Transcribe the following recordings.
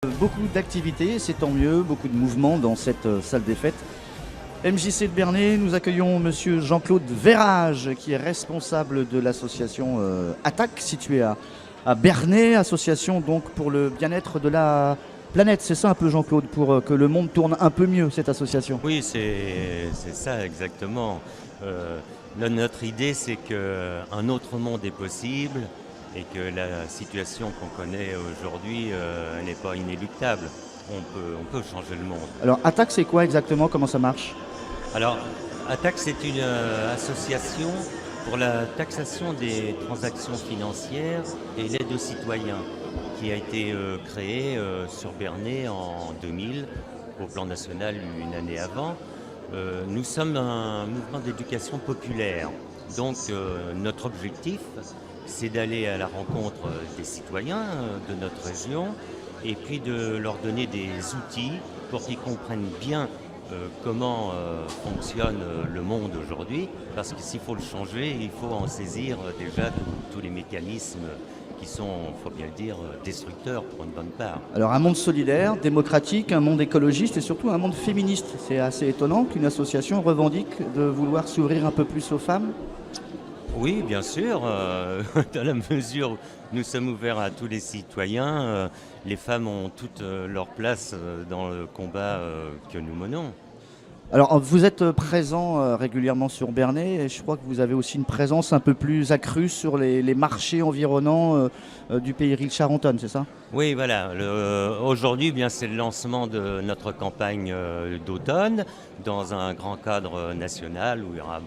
Beaucoup d'activités, c'est tant mieux, beaucoup de mouvements dans cette salle des fêtes. MJC de Bernay, nous accueillons monsieur Jean-Claude Verrage, qui est responsable de l'association ATTAC, située à Bernay, association donc pour le bien-être de la planète. C'est ça un peu Jean-Claude, pour que le monde tourne un peu mieux, cette association. Oui, c'est ça exactement. Notre idée, c'est qu'un autre monde est possible et que la situation qu'on connaît aujourd'hui n'est pas inéluctable. On peut changer le monde. Alors ATTAC, c'est quoi exactement? Comment ça marche? Alors, ATTAC, c'est une association pour la taxation des transactions financières et l'aide aux citoyens qui a été créée sur Bernay en 2000, au plan national une année avant. Nous sommes un mouvement d'éducation populaire. Donc notre objectif, c'est d'aller à la rencontre des citoyens de notre région et puis de leur donner des outils pour qu'ils comprennent bien comment fonctionne le monde aujourd'hui. Parce que s'il faut le changer, il faut en saisir déjà tous les mécanismes qui sont, il faut bien le dire, destructeurs pour une bonne part. Alors un monde solidaire, démocratique, un monde écologiste et surtout un monde féministe. C'est assez étonnant qu'une association revendique de vouloir s'ouvrir un peu plus aux femmes. Oui, bien sûr, dans la mesure où nous sommes ouverts à tous les citoyens, les femmes ont toute leur place dans le combat que nous menons. Alors vous êtes présent régulièrement sur Bernay et je crois que vous avez aussi une présence un peu plus accrue sur les marchés environnants du pays Charentonne, c'est ça? Oui, voilà. Aujourd'hui, bien, c'est le lancement de notre campagne d'automne dans un grand cadre national où il y aura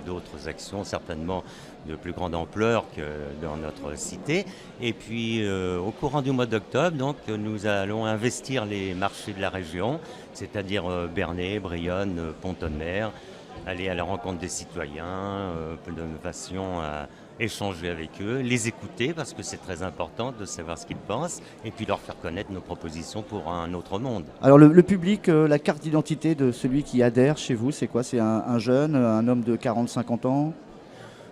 d'autres actions certainement de plus grande ampleur que dans notre cité. Et puis, au courant du mois d'octobre, donc, nous allons investir les marchés de la région, c'est-à-dire Bernay, Brionne, Pont-de-Mer, aller à la rencontre des citoyens, de façon à échanger avec eux, les écouter parce que c'est très important de savoir ce qu'ils pensent et puis leur faire connaître nos propositions pour un autre monde. Alors le public, la carte d'identité de celui qui adhère chez vous, c'est quoi? C'est un jeune, un homme de 40-50 ans?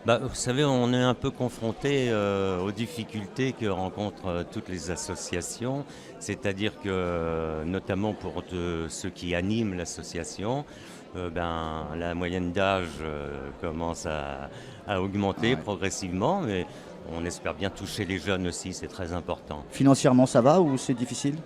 Vous savez, on est un peu confronté aux difficultés que rencontrent toutes les associations, c'est-à-dire que notamment pour ceux qui animent l'association, la moyenne d'âge commence à augmenter progressivement, mais on espère bien toucher les jeunes aussi, c'est très important. Financièrement ça va ou c'est difficile?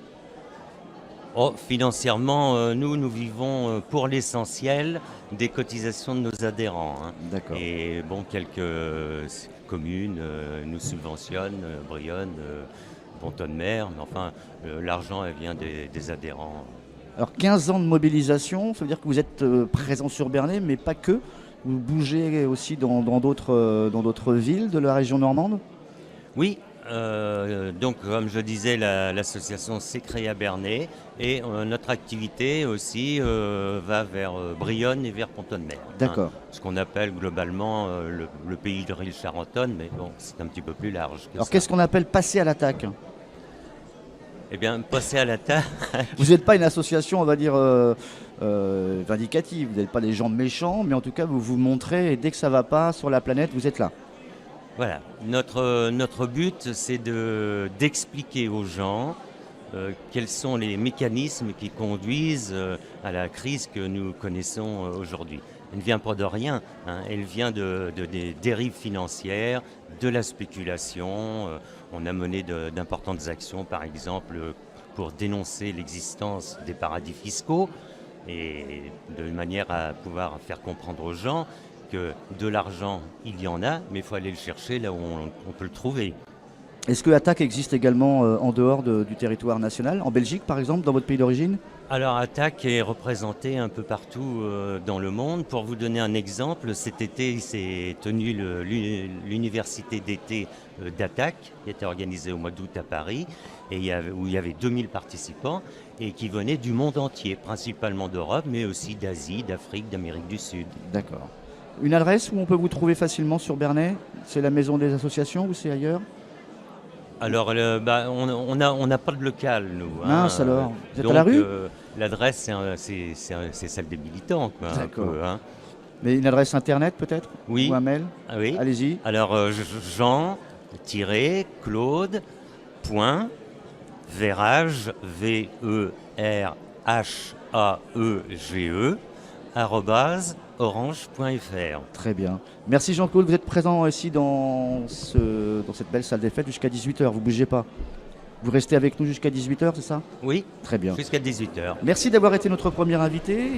Oh, financièrement, nous vivons pour l'essentiel des cotisations de nos adhérents. Hein. D'accord. Et bon, quelques communes nous subventionnent, Brionne, Pont-de-Mer, mais enfin, l'argent elle vient des adhérents. Alors 15 ans de mobilisation, ça veut dire que vous êtes présent sur Bernay, mais pas que. Vous bougez aussi dans d'autres villes de la région normande? Oui, donc comme je disais, l'association s'est créée à Bernay et notre activité aussi va vers Brionne et vers Pont-de-Mer. D'accord. Ce qu'on appelle globalement le pays de Charentonne, mais bon, c'est un petit peu plus large que Alors ça. qu'est-ce qu'on appelle passer à l'attaque? Eh bien, passer à la table. Vous n'êtes pas une association, on va dire, vindicative, vous n'êtes pas des gens méchants, mais en tout cas vous vous montrez et dès que ça ne va pas sur la planète, vous êtes là. Voilà, notre but, c'est d'expliquer aux gens quels sont les mécanismes qui conduisent à la crise que nous connaissons aujourd'hui. Elle ne vient pas de rien, hein, elle vient des dérives financières, de la spéculation. On a mené d'importantes actions, par exemple, pour dénoncer l'existence des paradis fiscaux et de manière à pouvoir faire comprendre aux gens que de l'argent, il y en a, mais il faut aller le chercher là où on peut le trouver. Est-ce que ATTAC existe également en dehors du territoire national, en Belgique par exemple, dans votre pays d'origine? Alors ATTAC est représenté un peu partout dans le monde. Pour vous donner un exemple, cet été il s'est tenu l'université d'été d'ATTAC, qui était organisée au mois d'août à Paris, où il y avait 2000 participants et qui venaient du monde entier, principalement d'Europe, mais aussi d'Asie, d'Afrique, d'Amérique du Sud. D'accord. Une adresse où on peut vous trouver facilement sur Bernay? C'est la maison des associations ou c'est ailleurs? Alors, on n'a pas de local, nous. Mince alors, vous êtes donc, à la rue? l'adresse, c'est celle des militants, quoi, un D'accord. peu, hein. Mais une adresse internet peut-être? Oui. Ou un mail? Ah oui. Allez-y. Alors, Jean-Claude. Verhaege, VERHAEGE, @orange.fr. Très bien. Merci Jean-Claude, vous êtes présent ici dans cette belle salle des fêtes jusqu'à 18h, vous ne bougez pas. Vous restez avec nous jusqu'à 18h, c'est ça? Oui, Très bien. jusqu'à 18h. Merci d'avoir été notre premier invité.